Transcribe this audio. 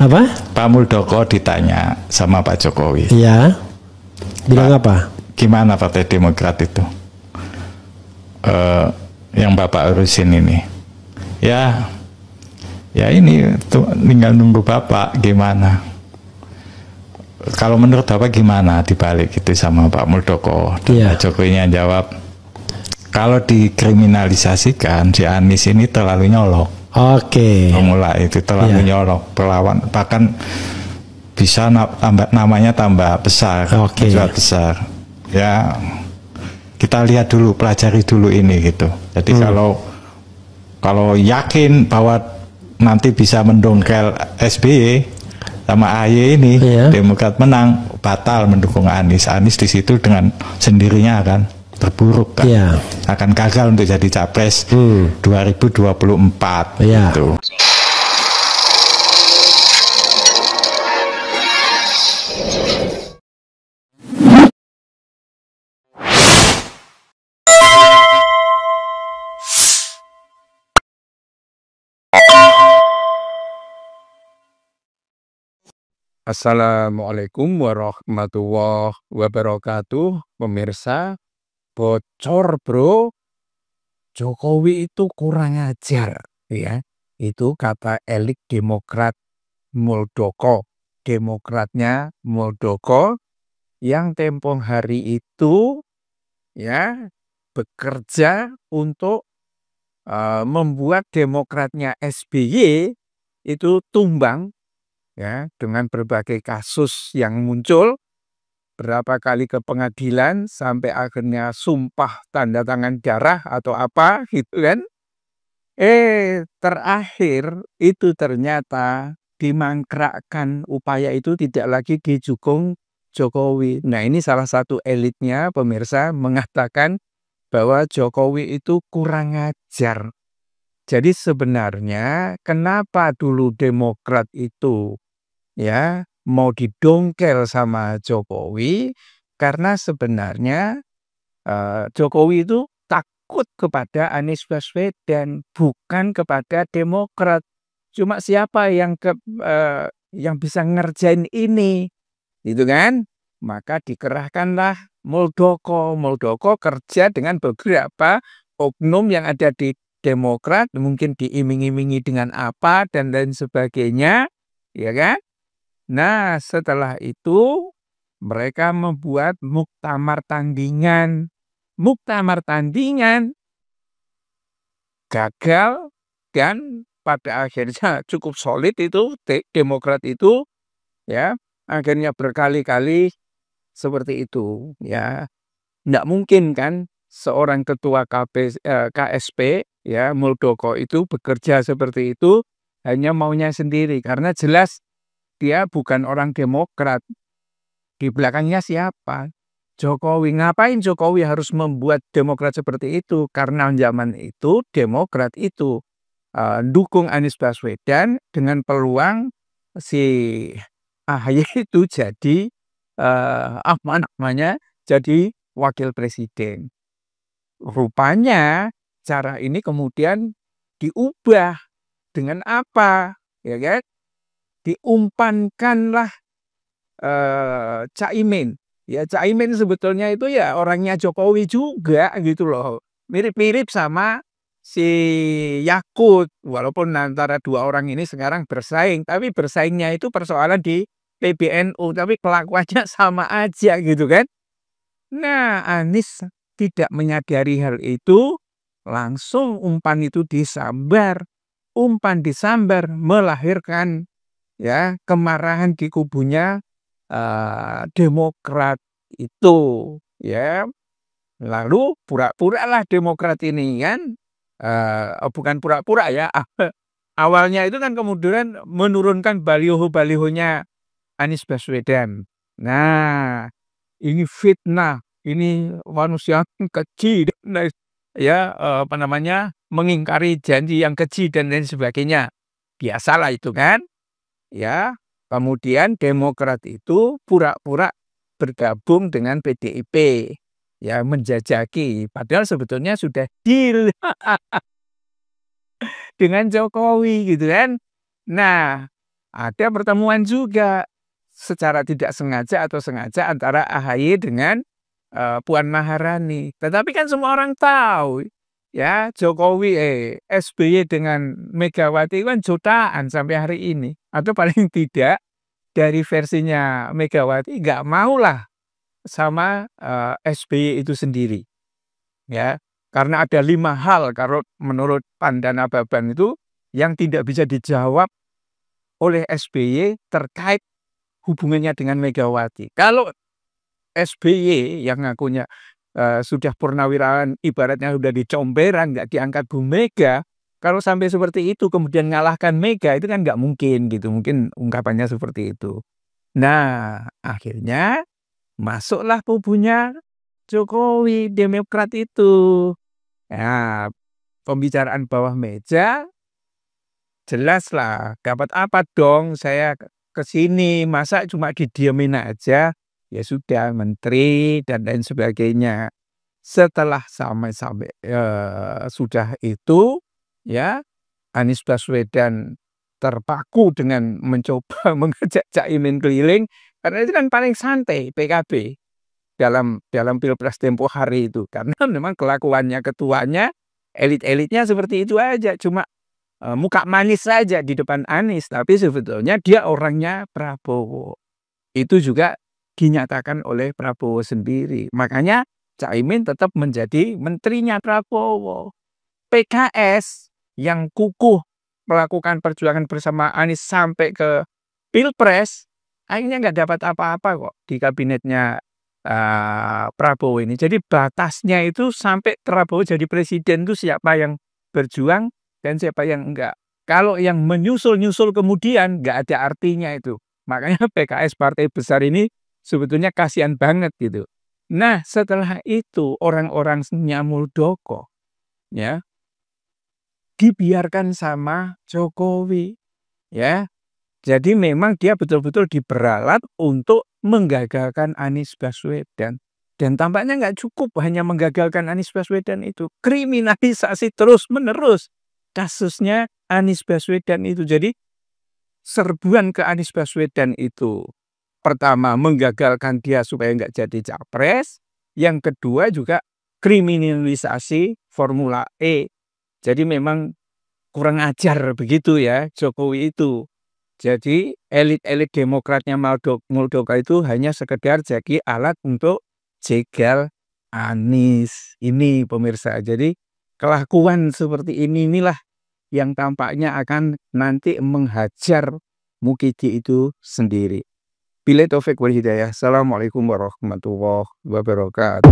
Apa? Pak Muldoko ditanya sama Pak Jokowi. Iya. Bilang apa? Gimana Partai Demokrat itu? Yang Bapak urusin ini. Ya ini tinggal nunggu Bapak gimana. Kalau menurut Bapak gimana dibalik itu sama Pak Muldoko? Dan Pak Jokowinya jawab, kalau dikriminalisasikan si Anies ini terlalu nyolok. Oke. Pemula itu terlalu nyolok, perlawan, bahkan bisa namanya tambah besar, besar. Ya kita lihat dulu, pelajari dulu ini gitu. Jadi kalau yakin bahwa nanti bisa mendongkel SBY sama AY ini, Demokrat menang, batal mendukung Anies. Anies di situ dengan sendirinya akan terburuk kan, akan gagal untuk jadi capres 2024 gitu. Assalamualaikum warahmatullahi wabarakatuh. Pemirsa, bocor bro, Jokowi itu kurang ajar ya. Itu kata elit Demokrat Muldoko. Demokratnya Muldoko yang tempoh hari itu ya bekerja untuk membuat Demokratnya SBY itu tumbang ya, dengan berbagai kasus yang muncul, berapa kali ke pengadilan sampai akhirnya sumpah tanda tangan darah atau apa gitu kan. Terakhir itu ternyata dimangkrakkan, upaya itu tidak lagi didukung Jokowi. Nah, ini salah satu elitnya pemirsa mengatakan bahwa Jokowi itu kurang ajar. Jadi sebenarnya kenapa dulu Demokrat itu ya mau didongkel sama Jokowi, karena sebenarnya Jokowi itu takut kepada Anies Baswedan, bukan kepada Demokrat. Cuma siapa yang bisa ngerjain ini, gitu kan? Maka dikerahkanlah Muldoko. Muldoko kerja dengan beberapa oknum yang ada di Demokrat, mungkin diiming-imingi dengan apa dan lain sebagainya, ya kan? Nah, setelah itu mereka membuat muktamar tandingan. Muktamar tandingan gagal dan pada akhirnya cukup solid itu Demokrat itu ya, akhirnya berkali-kali seperti itu ya. Nggak mungkin kan seorang ketua KSP ya Muldoko itu bekerja seperti itu hanya maunya sendiri, karena jelas dia bukan orang Demokrat. Di belakangnya siapa? Jokowi. Ngapain Jokowi harus membuat Demokrat seperti itu? Karena zaman itu Demokrat itu dukung Anies Baswedan dengan peluang si AHY itu jadi jadi wakil presiden. Rupanya cara ini kemudian diubah dengan apa? Ya kan? Diumpankanlah Caimin. Ya, Caimin sebetulnya itu ya orangnya Jokowi juga gitu loh. Mirip-mirip sama si Yakut. Walaupun antara dua orang ini sekarang bersaing, tapi bersaingnya itu persoalan di PBNU, tapi kelakuannya sama aja gitu kan. Nah, Anies tidak menyadari hal itu, langsung umpan itu disambar. Umpan disambar melahirkan ya kemarahan di kubunya Demokrat itu ya. Lalu pura-pura lah Demokrat ini kan, bukan pura-pura ya, awalnya itu kan kemudian menurunkan baliho-balihonya Anies Baswedan. Nah, ini fitnah, ini manusia keji ya, mengingkari janji yang keji dan lain sebagainya. Biasalah itu kan. Ya, kemudian Demokrat itu pura-pura bergabung dengan PDIP, ya menjajaki. Padahal sebetulnya sudah deal dengan Jokowi gitu kan. Nah, ada pertemuan juga secara tidak sengaja atau sengaja antara AHY dengan Puan Maharani. Tetapi kan semua orang tahu ya Jokowi SBY dengan Megawati kan jutaan sampai hari ini. Atau paling tidak dari versinya Megawati nggak maulah sama SBY itu sendiri. Ya, karena ada 5 hal kalau menurut Pandan Ababan itu yang tidak bisa dijawab oleh SBY terkait hubungannya dengan Megawati. Kalau SBY yang ngakunya sudah purnawirawan, ibaratnya sudah dicomberan, nggak diangkat Bu Mega, kalau sampai seperti itu kemudian ngalahkan Mega, itu kan nggak mungkin gitu, mungkin ungkapannya seperti itu. Nah, akhirnya masuklah kubunya Jokowi, Demokrat itu. Nah, pembicaraan bawah meja, jelaslah, dapat apa dong saya ke sini, masa cuma didiemin aja? Ya sudah, menteri dan lain sebagainya. Setelah sampai sudah itu, ya Anies Baswedan terpaku dengan mencoba mengajak Caimin keliling, karena itu kan paling santai PKB dalam Pilpres tempo hari itu. Karena memang kelakuannya ketuanya, elit-elitnya seperti itu aja, cuma muka manis saja di depan Anies, tapi sebetulnya dia orangnya Prabowo. Itu juga dinyatakan oleh Prabowo sendiri. Makanya Caimin tetap menjadi menterinya Prabowo. PKS yang kukuh melakukan perjuangan bersama Anies sampai ke Pilpres, akhirnya nggak dapat apa-apa kok di kabinetnya Prabowo ini. Jadi batasnya itu sampai Prabowo jadi presiden itu siapa yang berjuang dan siapa yang enggak. Kalau yang menyusul-nyusul kemudian nggak ada artinya itu. Makanya PKS partai besar ini sebetulnya kasihan banget gitu. Nah, setelah itu orang-orangnya Muldoko ya dibiarkan sama Jokowi ya. Jadi memang dia betul-betul diperalat untuk menggagalkan Anies Baswedan. Dan tampaknya nggak cukup hanya menggagalkan Anies Baswedan itu. Kriminalisasi terus-menerus kasusnya Anies Baswedan itu. Jadi serbuan ke Anies Baswedan itu, pertama menggagalkan dia supaya nggak jadi capres. Yang kedua juga kriminalisasi Formula E. Jadi memang kurang ajar begitu ya Jokowi itu. Jadi elit-elit Demokratnya Muldoko itu hanya sekedar jadi alat untuk jegal Anies. Ini pemirsa. Jadi kelakuan seperti inilah yang tampaknya akan nanti menghajar Mukidi itu sendiri. Billahi taufiq wal hidayah. Assalamualaikum warahmatullahi wabarakatuh.